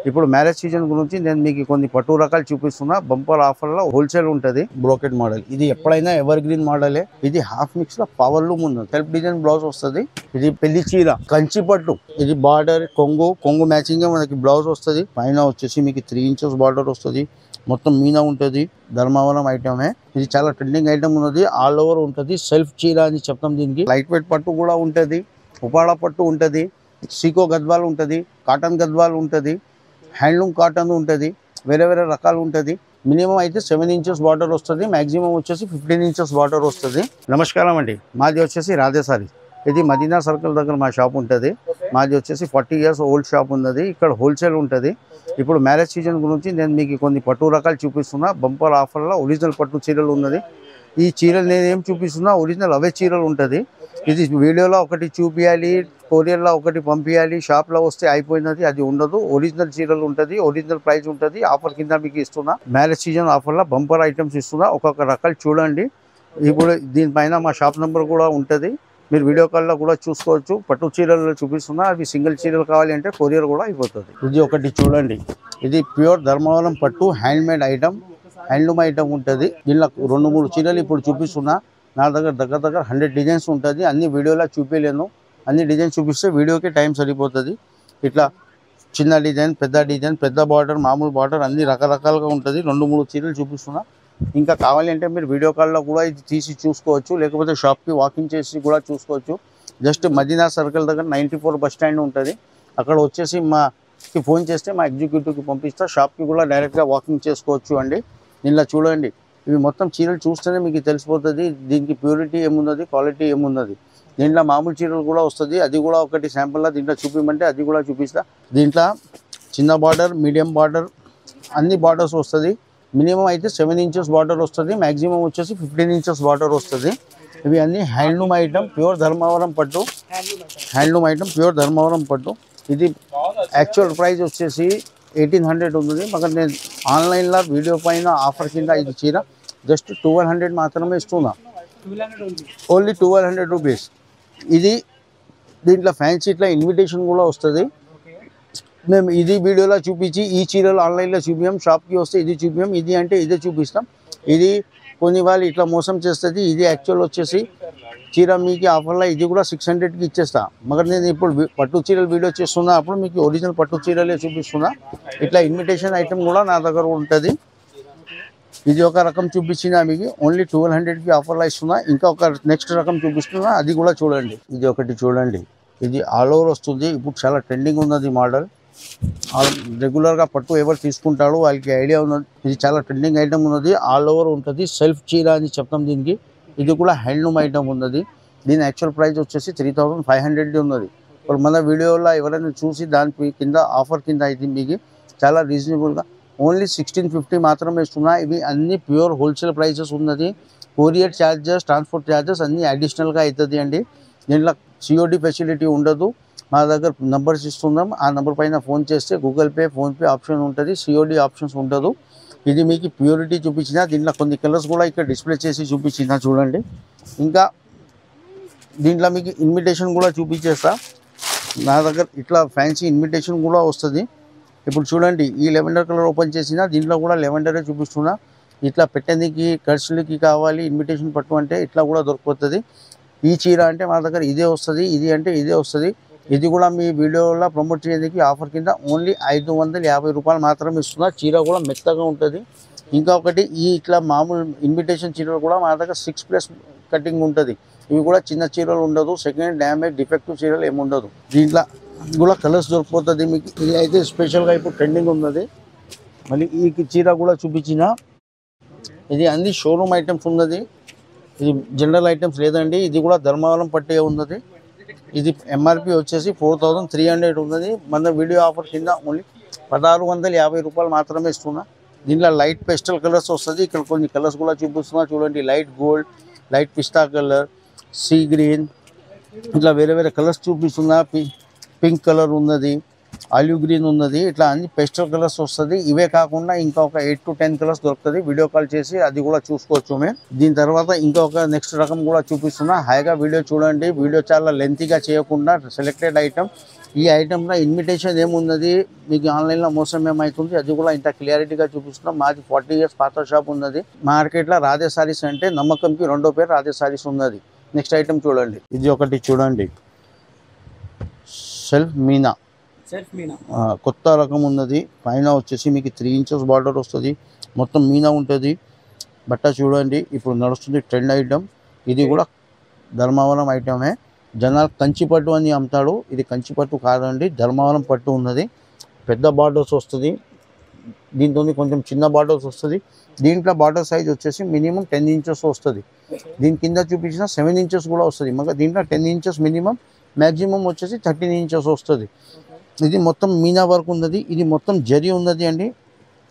ఇప్పుడు marriage season గురించి నేను మీకు కొన్ని పట్టు రకాలు చూపిస్తున్నా. బంపర్ ఆఫర్ లో హోల్సేల్ ఉంటది. బ్రోకెట్ మోడల్ ఇది ఎప్పుడైనా ఎవర్ గ్రీన్ మోడలే. ఇది హాఫ్ మిక్స్ లో పవర్ లూమ్ ఉంది. సెల్ఫ్ డిజైన్ బ్లౌజ్ వస్తుంది. ఇది పెళ్లి చీర కంచి పట్టు. ఇది బార్డర్ కొంగు మ్యాచింగ్ గా మనకి బ్లౌజ్ వస్తుంది. పైన వచ్చేసి మీకు 3 ఇంచెస్ బార్డర్ వస్తుంది. మొత్తం మీనా ఉంటుంది. ధర్మవరం ఐటమే. ఇది చాలా ట్రెండింగ్ ఐటమ్ ఉన్నది. ఆల్ ఓవర్ ఉంటుంది. సెల్ఫ్ చీర అని చెప్తాం దీనికి. లైట్ వెయిట్ పట్టు కూడా ఉంటది. ఉపాడ పట్టు ఉంటది. సీకో గద్వాల్ ఉంటది. కాటన్ గద్వాల్ ఉంటది. హ్యాండ్లూమ్ కాటన్ ఉంటుంది. వేరే వేరే రకాలు ఉంటుంది. మినిమం అయితే 7 ఇంచెస్ బార్డర్ వస్తుంది. మాక్సిమం వచ్చేసి 15 ఇంచెస్ బార్డర్ వస్తుంది. నమస్కారం అండి. మాది వచ్చేసి రాధేసారి. ఇది మదీనా సర్కిల్ దగ్గర మా షాప్ ఉంటుంది. మాది వచ్చేసి 40 ఇయర్స్ ఓల్డ్ షాప్ ఉన్నది. ఇక్కడ హోల్సేల్ ఉంటుంది. ఇప్పుడు మ్యారేజ్ సీజన్ గురించి నేను మీకు కొన్ని పట్టు రకాలు చూపిస్తున్నా. బంపర్ ఆఫర్లో ఒరిజినల్ పట్టు చీరలు ఉన్నది. ఈ చీరలు నేను ఏం చూపిస్తున్నా ఒరిజినల్ అవే చీరలు ఉంటుంది. ఇది వీడియోలో ఒకటి చూపించాలి, కొరియర్లో ఒకటి పంపించాలి, షాప్లో వస్తే అయిపోయినది అది ఉండదు. ఒరిజినల్ చీరలు ఉంటుంది. ఒరిజినల్ ప్రైస్ ఉంటుంది. ఆఫర్ కింద మీకు ఇస్తున్నా. మ్యారేజ్ సీజన్ ఆఫర్లో బంపర్ ఐటమ్స్ ఇస్తున్నా. ఒక్కొక్క రకాలు చూడండి. ఇప్పుడు దీనిపైన మా షాప్ నెంబర్ కూడా ఉంటుంది. మీరు వీడియో కాల్లో కూడా చూసుకోవచ్చు. పట్టు చీరలు చూపిస్తున్నా. అవి సింగిల్ చీరలు కావాలి అంటే కొరియర్ కూడా అయిపోతుంది. ఇది ఒకటి చూడండి. ఇది ప్యూర్ ధర్మవరం పట్టు హ్యాండ్మేడ్ ఐటమ్, హ్యాండ్లూమ్ ఐటమ్ ఉంటుంది. దీనిలో 2-3 చీరలు ఇప్పుడు చూపిస్తున్నా. నా దగ్గర 100 డిజైన్స్ ఉంటుంది. అన్ని వీడియోలో చూపించలేను. అన్ని డిజైన్స్ చూపిస్తే వీడియోకి టైం సరిపోతుంది. ఇట్లా చిన్న డిజైన్, పెద్ద బార్డర్, మామూలు బార్డర్ అన్ని రకరకాలుగా ఉంటుంది. 2-3 చీరలు చూపిస్తున్నా. ఇంకా కావాలి అంటే మీరు వీడియో కాల్లో కూడా ఇది తీసి చూసుకోవచ్చు. లేకపోతే షాప్కి వాకింగ్ చేసి కూడా చూసుకోవచ్చు. జస్ట్ మదీనా సర్కిల్ దగ్గర 94 బస్ స్టాండ్ ఉంటుంది. అక్కడ వచ్చేసి మాకి ఫోన్ చేస్తే మా ఎగ్జిక్యూటివ్కి పంపిస్తా. షాప్కి కూడా డైరెక్ట్గా వాకింగ్ చేసుకోవచ్చు అండి. ఇలా చూడండి. ఇవి మొత్తం చీరలు చూస్తేనే మీకు తెలిసిపోతుంది దీనికి ప్యూరిటీ ఏమున్నది, క్వాలిటీ ఏమున్నది. దీంట్లో మామూలు చీరలు కూడా వస్తుంది. అది కూడా ఒకటి శాంపుల్లా దీంట్లో చూపించమంటే అది కూడా చూపిస్తా. దీంట్లో చిన్న బార్డర్, మీడియం బార్డర్ అన్ని బార్డర్స్ వస్తుంది. మినిమం అయితే 7 ఇంచెస్ బార్డర్ వస్తుంది. మ్యాక్సిమం వచ్చేసి 15 ఇంచెస్ బార్డర్ వస్తుంది. ఇవి అన్ని హ్యాండ్లూమ్ ఐటమ్, ప్యూర్ ధర్మవరం పట్టు. హ్యాండ్లూమ్ ఐటమ్ ప్యూర్ ధర్మవరం పట్టు. ఇది యాక్చువల్ ప్రైస్ వచ్చేసి 1800 ఉంది. మगर నేను ఆన్లైన్లో వీడియో పైన ఆఫర్ కింద ఇది చీర జస్ట్ 1200 మాత్రమే ఇస్తున్నా. Only 1200 rupees. ఇది దీంట్లో ఫ్యాన్సీ ఇట్లా ఇన్విటేషన్ కూడా వస్తుంది. మేము ఇది వీడియోలో చూపించి ఈ చీరలు ఆన్లైన్లో చూపించాం. షాప్కి వస్తే ఇది చూపించాం. ఇది అంటే ఇదే చూపిస్తాం. ఇది కొన్ని వాళ్ళు ఇట్లా మోసం చేస్తుంది. ఇది యాక్చువల్ వచ్చేసి చీర మీకు ఆఫర్లో ఇది కూడా 600కి ఇచ్చేస్తా. మगर నేను ఇప్పుడు పట్టు చీరలు వీడియో చేస్తున్నా. అప్పుడు మీకు ఒరిజినల్ పట్టు చీరలే చూపిస్తున్నా. ఇట్లా ఇన్విటేషన్ ఐటమ్ కూడా నా దగ్గర ఉంటుంది. ఇది ఒక రకం చూపించిన మీకు ఓన్లీ 1200కి ఆఫర్లో ఇస్తున్నా. ఇంకా ఒక నెక్స్ట్ రకం చూపిస్తున్నా. అది కూడా చూడండి. ఇది ఒకటి చూడండి. ఇది ఆల్ ఓవర్ వస్తుంది. ఇప్పుడు చాలా ట్రెండింగ్ ఉన్నది మోడల్. రెగ్యులర్గా పట్టు ఎవరు తీసుకుంటాడో వాళ్ళకి ఐడియా ఉన్నది. ఇది చాలా ట్రెండింగ్ ఐటమ్ ఉన్నది. ఆల్ ఓవర్ ఉంటుంది. సెల్ఫ్ చీర అని చెప్తాం దీనికి. ఇది కూడా హ్యాండ్లూమ్ ఐటమ్ ఉన్నది. దీని యాక్చువల్ ప్రైస్ వచ్చేసి 3500 ఉన్నది. ఇప్పుడు మన వీడియోలో ఎవరైనా చూసి దాని కింద ఆఫర్ కింద అయితే మీకు చాలా రీజనబుల్గా ఓన్లీ 1650 మాత్రమే ఇస్తున్నా. ఇవి అన్ని ప్యూర్ హోల్సేల్ ప్రైసెస్ ఉన్నది. కొరియర్ ఛార్జెస్, ట్రాన్స్పోర్ట్ ఛార్జెస్ అన్నీ అడిషనల్గా అవుతుంది అండి. దీంట్లో COD ఫెసిలిటీ ఉండదు. మా దగ్గర నెంబర్స్ ఇస్తున్నాం. ఆ నెంబర్ పైన ఫోన్ చేస్తే గూగుల్ పే, ఫోన్పే ఆప్షన్ ఉంటుంది. COD ఆప్షన్స్ ఉండదు. ఇది మీకు ప్యూరిటీ చూపించిన. దీంట్లో కొన్ని కలర్స్ కూడా ఇక్కడ డిస్ప్లే చేసి చూపించిన చూడండి. ఇంకా దీంట్లో మీకు ఇన్విటేషన్ కూడా చూపించేస్తా. నా దగ్గర ఇట్లా ఫ్యాన్సీ ఇన్విటేషన్ కూడా వస్తుంది. ఇప్పుడు చూడండి. ఈ లెవెండర్ కలర్ ఓపెన్ చేసిన దీంట్లో కూడా లెవెండరే చూపిస్తున్నా. ఇట్లా పెట్టడానికి ఖర్చులకి కావాలి ఇన్విటేషన్ పట్టు అంటే ఇట్లా కూడా దొరికిపోతుంది. ఈ చీర అంటే మా దగ్గర ఇదే వస్తుంది. ఇది అంటే ఇదే వస్తుంది. ఇది కూడా మీ వీడియోలో ప్రమోట్ చేయడానికి ఆఫర్ కింద ఓన్లీ 550 రూపాయలు మాత్రమే ఇస్తున్నా. చీర కూడా మెత్తగా ఉంటుంది. ఇంకా ఒకటి ఈ ఇట్లా మామూలు ఇన్విటేషన్ చీరలు కూడా మా దగ్గర 6+ కటింగ్ ఉంటుంది. ఇవి కూడా చిన్న చీరలు ఉండదు. సెకండ్ డ్యామేజ్ డిఫెక్టివ్ చీరలు ఏమి ఉండదు. దీంట్లో కూడా కలర్స్ దొరికిపోతుంది మీకు. ఇది అయితే స్పెషల్గా ఇప్పుడు ట్రెండింగ్ ఉన్నది. మళ్ళీ ఈ చీర కూడా చూపించిన. ఇది అన్ని షోరూమ్ ఐటమ్స్ ఉన్నది. ఇది జనరల్ ఐటమ్స్ లేదండి. ఇది కూడా ధర్మవరం పట్టే ఉన్నది. ఇది MRP వచ్చేసి 4300 ఉన్నది. మన వీడియో ఆఫర్ కింద ఓన్లీ 1650 రూపాయలు మాత్రమే ఇస్తున్నా. దీంట్లో లైట్ పెస్టల్ కలర్స్ వస్తుంది. ఇక్కడ కొన్ని కలర్స్ కూడా చూపిస్తున్నా చూడండి. లైట్ గోల్డ్, లైట్ పిస్తా కలర్, సీ గ్రీన్, ఇట్లా వేరే వేరే కలర్స్ చూపిస్తున్నా. పింక్ కలర్ ఉన్నది, ఆలివ్ గ్రీన్ ఉన్నది. ఇట్లా అన్ని పెస్టల్ కలర్స్ వస్తుంది. ఇవే కాకుండా ఇంకా ఒక 8 to 10 కలర్స్ దొరుకుతుంది. వీడియో కాల్ చేసి అది కూడా చూసుకోవచ్చు మేము. దీని తర్వాత ఇంకొక నెక్స్ట్ రకం కూడా చూపిస్తున్నా. హాయిగా వీడియో చూడండి. వీడియో చాలా లెంతీగా చేయకుండా సెలెక్టెడ్ ఐటమ్ ఈ ఐటెంలో ఇన్విటేషన్ ఏమున్నది మీకు ఆన్లైన్లో మోసం ఏమవుతుంది అది కూడా ఇంత క్లియారిటీగా చూపిస్తున్నాం. మాది 40 years పాత షాప్ ఉన్నది. మార్కెట్లో రాధే సారీస్ అంటే నమ్మకంకి రెండో పేరు రాధే సారీస్ ఉన్నది. నెక్స్ట్ ఐటెం చూడండి, ఇది ఒకటి చూడండి, సెల్ఫ్ మీనా కొత్త రకం ఉన్నది. పైన వచ్చేసి మీకు 3 inches బార్డర్ వస్తుంది, మొత్తం మీనా ఉంటుంది. బట్ట చూడండి, ఇప్పుడు నడుస్తుంది ట్రెండ్ ఐటమ్. ఇది కూడా ధర్మవరం ఐటమే. జనాలు కంచి పట్టు అని అమ్ముతాడు, ఇది కంచి పట్టు కాదండి, ధర్మవరం పట్టు ఉన్నది. పెద్ద బార్డర్స్ వస్తుంది, దీంతో కొంచెం చిన్న బార్డర్స్ వస్తుంది. దీంట్లో బార్డర్ సైజ్ వచ్చేసి మినిమం 10 inches వస్తుంది. దీని కింద చూపించిన 7 inches కూడా వస్తుంది. మళ్ళీ దీంట్లో 10 inches మినిమం, మ్యాక్సిమం వచ్చేసి 13 inches వస్తుంది. ఇది మొత్తం మీనా వర్క్ ఉన్నది, ఇది మొత్తం జరీ ఉన్నది అండి.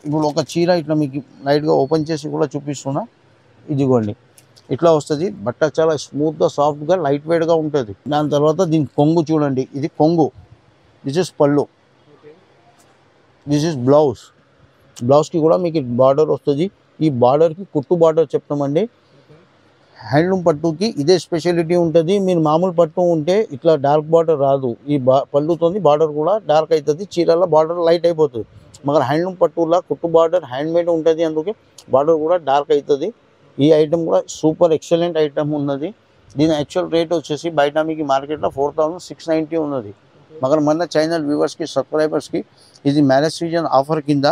ఇప్పుడు ఒక చీర ఇట్లా మీకు లైట్గా ఓపెన్ చేసి కూడా చూపిస్తున్నా, ఇదిగోండి ఇట్లా వస్తుంది. బట్ట చాలా స్మూత్గా సాఫ్ట్గా లైట్ వెయిట్గా ఉంటుంది. దాని తర్వాత దీని కొంగు చూడండి, ఇది కొంగు, దిస్ ఇస్ పళ్ళు, దిస్ ఇస్ బ్లౌజ్. బ్లౌజ్కి కూడా మీకు బార్డర్ వస్తుంది. ఈ బార్డర్కి కుట్టు బార్డర్ చెప్తామండి. హ్యాండ్లూమ్ పట్టుకి ఇదే స్పెషాలిటీ ఉంటుంది. మీరు మామూలు పట్టు ఉంటే ఇట్లా డార్క్ బార్డర్ రాదు. ఈ పళ్ళుతో బార్డర్ కూడా డార్క్ అవుతుంది, చీరల బార్డర్ లైట్ అయిపోతుంది. మగర్ హ్యాండ్లూమ్ పట్టులా కుట్టు బార్డర్ హ్యాండ్మేడ్ ఉంటుంది, అందుకే బార్డర్ కూడా డార్క్ అవుతుంది. ఈ ఐటమ్ కూడా సూపర్ ఎక్సలెంట్ ఐటమ్ ఉన్నది. దీని యాక్చువల్ రేట్ వచ్చేసి బయట మీకు మార్కెట్లో 4690 ఉన్నది. మగర్ మన ఛానల్ వ్యూవర్స్కి సబ్స్క్రైబర్స్కి ఇది మ్యారేజ్ సీజన్ ఆఫర్ కింద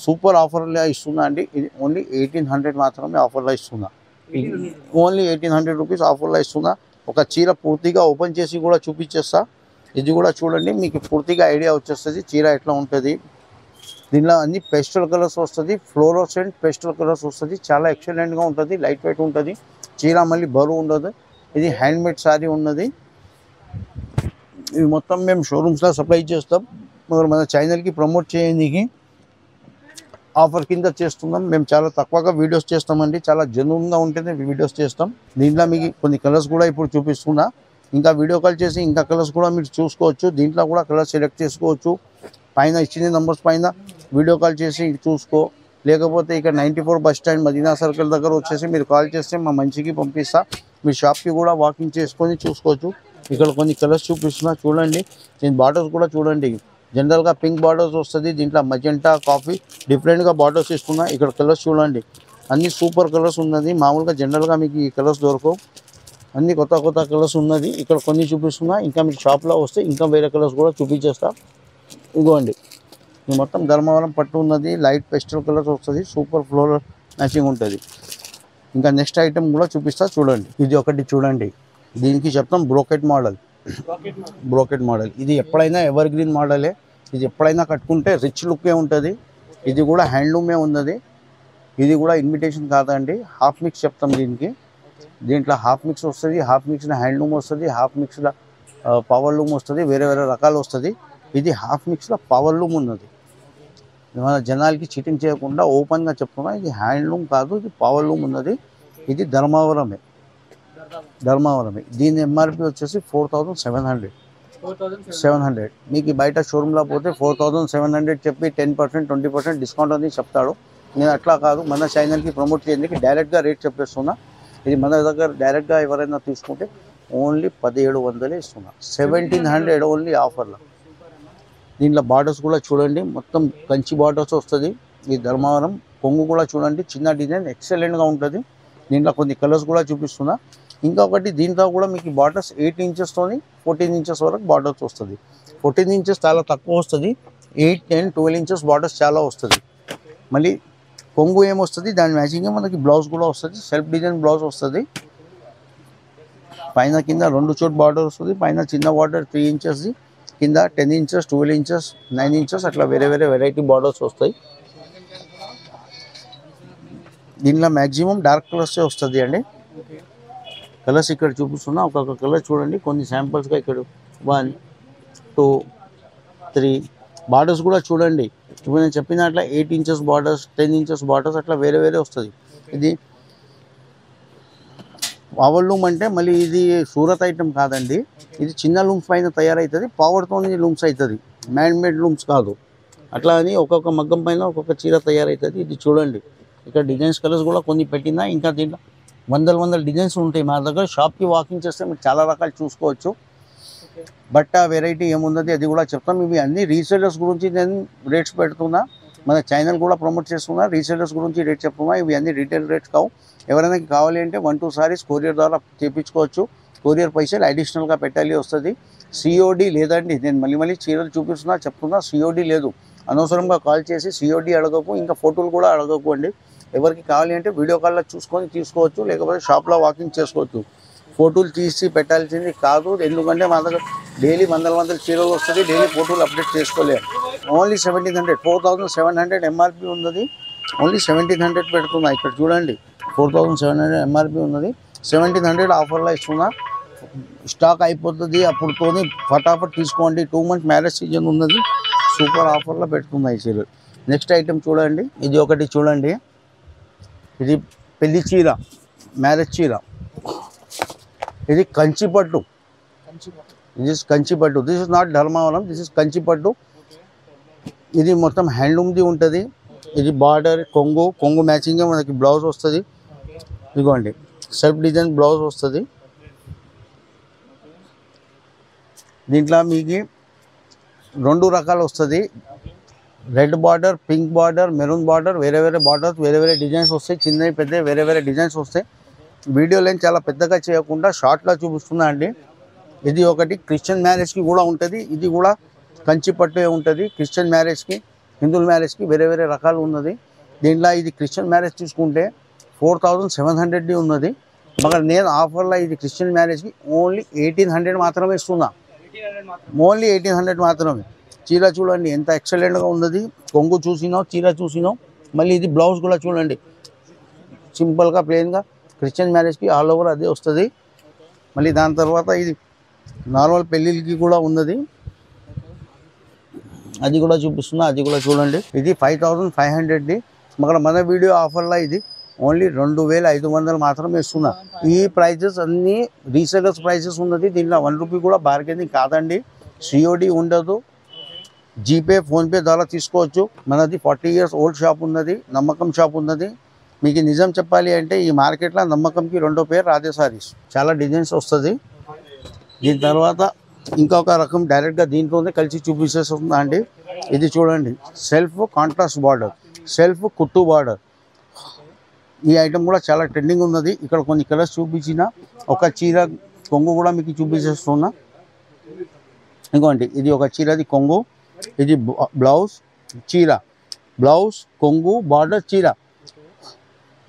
సూపర్ ఆఫర్లో ఇస్తున్నా అండి. ఇది ఓన్లీ 1800 మాత్రమే ఆఫర్లో ఇస్తున్నా. ఓన్లీ 1800 రూపీస్ ఆఫర్లో ఇస్తున్నా. ఒక చీర పూర్తిగా ఓపెన్ చేసి కూడా చూపించేస్తా. ఇది కూడా చూడండి, మీకు పూర్తిగా ఐడియా వచ్చేస్తుంది చీర ఎట్లా ఉంటుంది. దీనిలో అన్ని పేస్టల్ కలర్స్ వస్తుంది, ఫ్లోరోసెంట్ పేస్టల్ కలర్స్ వస్తుంది. చాలా ఎక్సలెంట్గా ఉంటుంది, లైట్ వెయిట్ ఉంటుంది చీర, మళ్ళీ బరువు ఉండదు. ఇది హ్యాండ్మేడ్ శారీ ఉన్నది. ఇవి మొత్తం మేము షోరూమ్స్లో సప్లై చేస్తాం. మన ఛానల్కి ప్రమోట్ చేయడానికి ఆఫర్ కింద చేస్తున్నాం. మేము చాలా తక్కువగా వీడియోస్ చేస్తామండి, చాలా జెన్యూన్గా ఉంటుంది వీడియోస్ చేస్తాం. దీంట్లో మీకు కొన్ని కలర్స్ కూడా ఇప్పుడు చూపిస్తున్నా. ఇంకా వీడియో కాల్ చేసి ఇంకా కలర్స్ కూడా మీరు చూసుకోవచ్చు. దీంట్లో కూడా కలర్స్ సెలెక్ట్ చేసుకోవచ్చు. పైన ఇచ్చిన నెంబర్స్ పైన వీడియో కాల్ చేసి చూసుకో, లేకపోతే ఇక్కడ 94 బస్ స్టాండ్ మదీనా సర్కిల్ దగ్గర వచ్చేసి మీరు కాల్ చేస్తే మా మంచికి పంపిస్తా. మీ షాప్కి కూడా వాకింగ్ చేసుకొని చూసుకోవచ్చు. ఇక్కడ కొన్ని కలర్స్ చూపిస్తున్నా చూడండి. దీని బార్డర్స్ కూడా చూడండి, జనరల్గా పింక్ బార్డర్స్ వస్తుంది, దీంట్లో మజెంటా కాఫీ డిఫరెంట్గా బార్డర్స్ ఇస్తున్నా. ఇక్కడ కలర్స్ చూడండి, అన్ని సూపర్ కలర్స్ ఉన్నది. మామూలుగా జనరల్గా మీకు ఈ కలర్స్ దొరకవు, అన్ని కొత్త కొత్త కలర్స్ ఉన్నది. ఇక్కడ కొన్ని చూపిస్తున్నా, ఇంకా మీకు షాప్లో వస్తే ఇంకా వేరే కలర్స్ కూడా చూపించేస్తా. ఇదిగోండి, ఇది మొత్తం ధర్మవరం పట్టు ఉన్నది, లైట్ పెస్టల్ కలర్స్ వస్తుంది, సూపర్ ఫ్లోరల్ మ్యాచింగ్ ఉంటుంది. ఇంకా నెక్స్ట్ ఐటమ్ కూడా చూపిస్తా చూడండి. ఇది ఒకటి చూడండి, దీనికి చెప్తాం బ్రోకెట్ మోడల్. బ్రోకెట్ మోడల్ ఇది ఎప్పుడైనా ఎవర్ గ్రీన్ మోడలే. ఇది ఎప్పుడైనా కట్టుకుంటే రిచ్ లుక్కే ఉంటుంది. ఇది కూడా హ్యాండ్లూమే ఉన్నది. ఇది కూడా ఇన్విటేషన్ కాదండి, హాఫ్ మిక్స్ చెప్తాం దీనికి. దీంట్లో హాఫ్ మిక్స్ వస్తుంది, హాఫ్ మిక్స్లో హ్యాండ్లూమ్ వస్తుంది, హాఫ్ మిక్స్లో పవర్ లూమ్ వస్తుంది, వేరే వేరే రకాలు వస్తుంది. ఇది హాఫ్ మిక్స్లో పవర్ లూమ్ ఉన్నది. మన జనాలకి చీటింగ్ చేయకుండా ఓపెన్గా చెప్తున్నా, ఇది హ్యాండ్లూమ్ కాదు, ఇది పవర్ లూమ్ ఉన్నది. ఇది ధర్మవరమే. దీని ఎంఆర్పి వచ్చేసి 4700. మీకు బయట షోరూమ్లో పోతే 4700 చెప్పి 10% 20% డిస్కౌంట్ అని చెప్తాడు. నేను అట్లా కాదు, మన ఛానల్కి ప్రమోట్ చేయడానికి డైరెక్ట్గా రేట్ చెప్పేస్తున్నా. ఇది మన దగ్గర డైరెక్ట్గా ఎవరైనా తీసుకుంటే ఓన్లీ 1700 ఇస్తున్నా, 1700 ఓన్లీ ఆఫర్లో. దీంట్లో బార్డర్స్ కూడా చూడండి, మొత్తం కంచి బార్డర్స్ వస్తుంది. ఈ ధర్మవరం కొంగు కూడా చూడండి, చిన్న డిజైన్ ఎక్సలెంట్గా ఉంటుంది. దీంట్లో కొన్ని కలర్స్ కూడా చూపిస్తున్నా. ఇంకొకటి దీంట్లో కూడా మీకు బార్డర్స్ 8 ఇంచెస్తోని 14 ఇంచెస్ వరకు బార్డర్స్ వస్తుంది. 14 ఇంచెస్ చాలా తక్కువ వస్తుంది, 8, 10, 12 ఇంచెస్ బార్డర్స్ చాలా వస్తుంది. మళ్ళీ కొంగు ఏమొస్తుంది, దాని మ్యాచింగ్గా మనకి బ్లౌజ్ కూడా వస్తుంది, సెల్ఫ్ డిజైన్ బ్లౌజ్ వస్తుంది. పైన కింద 2 చోట్ బార్డర్ వస్తుంది. పైన చిన్న బార్డర్ 3 ఇంచెస్ది, కింద 10 ఇంచెస్, 12 ఇంచెస్, 9 ఇంచెస్ అట్లా వేరే వేరే వెరైటీ బార్డర్స్ వస్తాయి. దీనిలో మ్యాక్సిమం డార్క్ కలర్సే వస్తుంది అండి. కలర్స్ ఇక్కడ చూపిస్తున్నా, ఒక్కొక్క కలర్ చూడండి. కొన్ని శాంపుల్స్గా ఇక్కడ 1, 2, 3 బార్డర్స్ కూడా చూడండి. ఇప్పుడు నేను చెప్పినట్ల 8 ఇంచెస్ బార్డర్స్, 10 ఇంచెస్ బార్డర్స్ అట్లా వేరే వేరే వస్తుంది. ఇది పవర్ లూమ్ అంటే మళ్ళీ ఇది సూరత్ ఐటమ్ కాదండి, ఇది చిన్న లూమ్స్ పైన తయారవుతుంది, పవర్తో లూమ్స్ అవుతుంది, మ్యాన్మేడ్ లూమ్స్ కాదు. అట్లా అని ఒక్కొక్క మగ్గం పైన ఒక్కొక్క చీర తయారవుతుంది. ఇది చూడండి, ఇక్కడ డిజైన్స్ కలర్స్ కూడా కొన్ని పెట్టినా. ఇంకా దీంట్లో వందల డిజైన్స్ ఉంటాయి మా దగ్గర. షాప్కి వాకింగ్ చేస్తే మీరు చాలా రకాలు చూసుకోవచ్చు. బట్ట వెరైటీ ఏమున్నది అది కూడా చెప్తాం. ఇవి అన్ని రీసేలర్స్ గురించి నేను రేట్స్ పెడుతున్నా, మన ఛానల్ కూడా ప్రమోట్ చేస్తున్నా. రీసేలర్స్ గురించి రేట్ చెప్తున్నా. ఇవి అన్ని రీటైల్ రేట్స్ కావు. ఎవరైనా కావాలి అంటే 1-2 సారీస్ కొరియర్ ద్వారా చేయించుకోవచ్చు. కొరియర్ పైసలు అడిషనల్గా పెట్టాలి వస్తుంది. సిఓడి లేదండి. నేను మళ్ళీ చీరలు చూపిస్తున్నా చెప్తున్నా, సిఓడి లేదు. అనవసరంగా కాల్ చేసి సిఓడి అడగకు, ఇంకా ఫోటోలు కూడా అడగకు అండి. ఎవరికి కావాలి అంటే వీడియో కాల్లో చూసుకొని తీసుకోవచ్చు, లేకపోతే షాప్లో వాకింగ్ చేసుకోవచ్చు. ఫోటోలు తీసి పెట్టాల్సింది కాదు, ఎందుకంటే మన దగ్గర డైలీ వందల చీరలు వస్తుంది. డైలీ ఫోటోలు అప్డేట్ చేసుకోలేము. ఓన్లీ 1700, 4700 ఎంఆర్పి ఉన్నది. ఓన్లీ 1700 పెడుతున్నా. ఇక్కడ చూడండి, 4700 ఎంఆర్పి ఉన్నది. 1700 ఆఫర్లో ఇస్తున్నా. స్టాక్ అయిపోతుంది అప్పుడుతోని, ఫటాఫట్ తీసుకోండి. 2 months మ్యారేజ్ సీజన్ ఉన్నది. సూపర్ ఆఫర్లో పెడుతున్నాయి చీరలు. నెక్స్ట్ ఐటమ్ చూడండి, ఇది ఒకటి చూడండి. ఇది పెళ్లి చీర, మ్యారేజ్ చీర. ఇది కంచిపట్టు. దిస్ కంచిపట్టు. This is not Dharmavaram, this is కంచిపట్టు. ఇది మొత్తం హ్యాండ్లూమ్ది ఉంటుంది. ఇది బార్డర్ కొంగు మ్యాచింగ్గా మనకి బ్లౌజ్ వస్తుంది. ఇదిగోండి, సెల్ఫ్ డిజైన్ బ్లౌజ్ వస్తుంది. దీంట్లో మీకు 2 రకాలు వస్తుంది. Red border, pink border, maroon border, వేరే బార్డర్స్, వేరే డిజైన్స్ వస్తాయి. చిన్నవి పెద్దవి వేరే డిజైన్స్ వస్తాయి. వీడియోలో చాలా పెద్దగా చేయకుండా షార్ట్లో చూపిస్తున్నా అండి. ఇది ఒకటి క్రిస్టియన్ మ్యారేజ్కి కూడా ఉంటుంది. ఇది కూడా కంచిపట్టు ఉంటుంది. క్రిస్టియన్ మ్యారేజ్కి, హిందువుల మ్యారేజ్కి వేరే రకాలు ఉన్నది. దీంట్లో ఇది క్రిస్టియన్ మ్యారేజ్ చూసుకుంటే 4700 ఉన్నది. మగర్ నేను ఆఫర్లో ఇది క్రిస్టియన్ మ్యారేజ్కి ఓన్లీ 1800 మాత్రమే ఇస్తున్నా. ఓన్లీ 1800 మాత్రమే. చీర చూడండి ఎంత ఎక్సలెంట్గా ఉన్నది. కొంగు చూసినావు, చీర చూసినావు. మళ్ళీ ఇది బ్లౌజ్ కూడా చూడండి, సింపుల్గా ప్లెయిన్గా. క్రిస్టియన్ మ్యారేజ్కి ఆల్ ఓవర్ అదే వస్తుంది. మళ్ళీ దాని తర్వాత ఇది నార్మల్ పెళ్ళిళ్ళకి కూడా ఉన్నది. అది కూడా చూపిస్తున్నా, అది కూడా చూడండి. ఇది 5500ది. మన వీడియో ఆఫర్లో ఇది ఓన్లీ 2500 మాత్రమే ఇస్తున్నా. ఈ ప్రైజెస్ అన్నీ రీసేలర్స్ ప్రైజెస్ ఉన్నది. దీంట్లో 1 రూపీ కూడా బార్గెనింగ్ కాదండి. సిఓడి ఉండదు. జీపే, ఫోన్పే ద్వారా తీసుకోవచ్చు. మనది 40 years ఓల్డ్ షాప్ ఉన్నది, నమ్మకం షాప్ ఉన్నది. మీకు నిజం చెప్పాలి అంటే ఈ మార్కెట్లో నమ్మకంకి రెండో పేరు రాధే సారీస్. చాలా డిజైన్స్ వస్తుంది. దీని తర్వాత ఇంకొక రకం డైరెక్ట్గా దీంట్లోనే కలిసి చూపించేస్తుందా అండి. ఇది చూడండి, సెల్ఫ్ కాంట్రాస్ట్ బార్డర్, సెల్ఫ్ కుట్టు బార్డర్. ఈ ఐటమ్ కూడా చాలా ట్రెండింగ్ ఉన్నది. ఇక్కడ కొన్ని కలర్స్ చూపించిన, ఒక చీర కొంగు కూడా మీకు చూపించేస్తున్నా. ఇంకోండి, ఇది ఒక చీరది కొంగు, ఇది బ్లౌజ్, చీర, బ్లౌజ్, కొంగు, బార్డర్, చీర.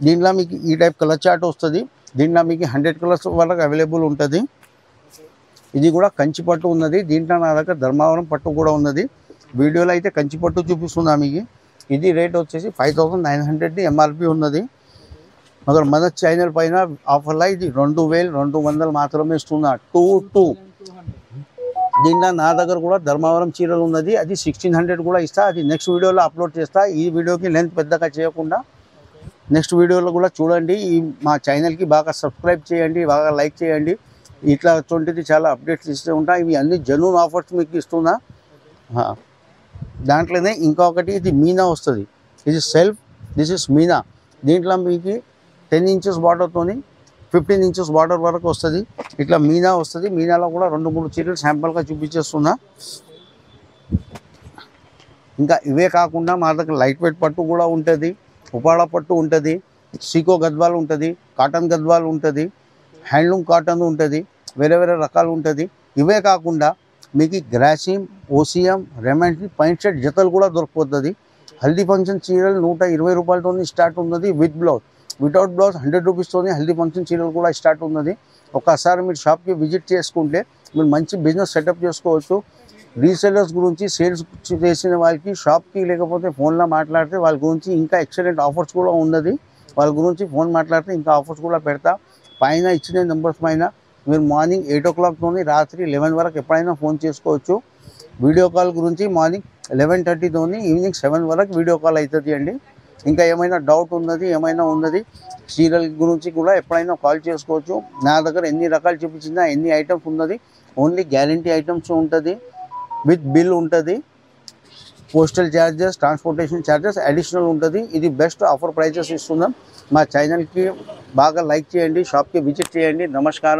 దీంట్లో మీకు ఈ టైప్ కలర్ చార్ట్ వస్తుంది. దీంట్లో మీకు 100 కలర్స్ వరకు అవైలబుల్ ఉంటుంది. ఇది కూడా కంచిపట్టు ఉన్నది. దీంట్లో నా దగ్గర ధర్మావరం పట్టు కూడా ఉన్నది. వీడియోలో అయితే కంచిపట్టు చూపిస్తున్నా మీకు. ఇది రేట్ వచ్చేసి 5900 ఎంఆర్పి ఉన్నది. మగర్ మన ఛానల్ పైన ఆఫర్లో ఇది 2200 మాత్రమే ఇస్తున్నా. 2 దీంట్లో నా దగ్గర కూడా ధర్మావరం చీరలు ఉన్నది. అది 1600 కూడా ఇస్తా. అది నెక్స్ట్ వీడియోలో అప్లోడ్ చేస్తా. ఈ వీడియోకి లెంత్ పెద్దగా చేయకుండా నెక్స్ట్ వీడియోలో కూడా చూడండి. ఈ మా ఛానల్కి బాగా సబ్స్క్రైబ్ చేయండి, బాగా లైక్ చేయండి. ఇట్లా అటువంటిది చాలా అప్డేట్స్ ఇస్తూ ఉంటా. ఇవి అన్ని జెన్యూన్ ఆఫర్స్ మీకు ఇస్తున్నా. దాంట్లోనే ఇంకొకటి ఇది మీనా వస్తుంది. ఇది సెల్ఫ్, దిస్ ఇస్ మీనా. దీంట్లో మీకు 10 inches బార్డర్తోని 15 inches బార్డర్ వరకు వస్తుంది. ఇట్లా మీనా వస్తుంది. మీనాలో కూడా 2-3 చీరలు శాంపుల్గా చూపించేస్తున్నా. ఇంకా ఇవే కాకుండా మా దగ్గర లైట్ వెయిట్ పట్టు కూడా ఉంటుంది, ఉపాడ పట్టు ఉంటుంది, సీకో గద్వాలు ఉంటుంది, కాటన్ గద్వాలు ఉంటుంది, హ్యాండ్లూమ్ కాటన్ ఉంటుంది, వేరే రకాలు ఉంటుంది. ఇవే కాకుండా మీకు గ్రాసిమ్, ఓసియం, రెమండ్ పాయింట్ షర్ట్ జతలు కూడా దొరికిపోతుంది. హల్దీ ఫంక్షన్ చీరలు 120 రూపాయలతో స్టార్ట్ ఉన్నది. విత్ బ్లౌజ్, వితౌట్ బ్లౌజ్ 100 రూపీస్తోనే హల్దీ ఫంక్షన్ చీరలు కూడా స్టార్ట్ ఉన్నది. ఒకసారి మీరు షాప్కి విజిట్ చేసుకుంటే మీరు మంచి బిజినెస్ సెటప్ చేసుకోవచ్చు. రీసెలర్స్ గురించి, సేల్స్ చేసిన వాళ్ళకి షాప్కి లేకపోతే ఫోన్లో మాట్లాడితే వాళ్ళ గురించి ఇంకా ఎక్సలెంట్ ఆఫర్స్ కూడా ఉన్నది. వాళ్ళ గురించి ఫోన్ మాట్లాడితే ఇంకా ఆఫర్స్ కూడా పెడతా. పైన ఇచ్చిన నెంబర్స్ పైన మీరు మార్నింగ్ 8 o'clockతోని రాత్రి 11 వరకు ఎప్పుడైనా ఫోన్ చేసుకోవచ్చు. వీడియో కాల్ గురించి మార్నింగ్ 11:30తోని ఈవినింగ్ 7 వరకు వీడియో కాల్ అవుతుంది అండి. ఇంకా ఏమైనా డౌట్ ఉన్నది, ఏమైనా ఉన్నది చీరల గురించి కూడా ఎప్పుడైనా కాల్ చేసుకోవచ్చు. నా దగ్గర ఎన్ని రకాలు చూపించినా, ఎన్ని ఐటమ్స్ ఉన్నది, ఓన్లీ గ్యారంటీ ఐటమ్స్ ఉంటుంది. విత్ బిల్ ఉంటుంది. Postal charges, transportation charges additional ఉంటుంది. ఇది బెస్ట్ ఆఫర్ ప్రైజెస్ ఇస్తున్నాం. మా ఛానల్కి బాగా లైక్ చేయండి, షాప్కి విజిట్ చేయండి. నమస్కారం.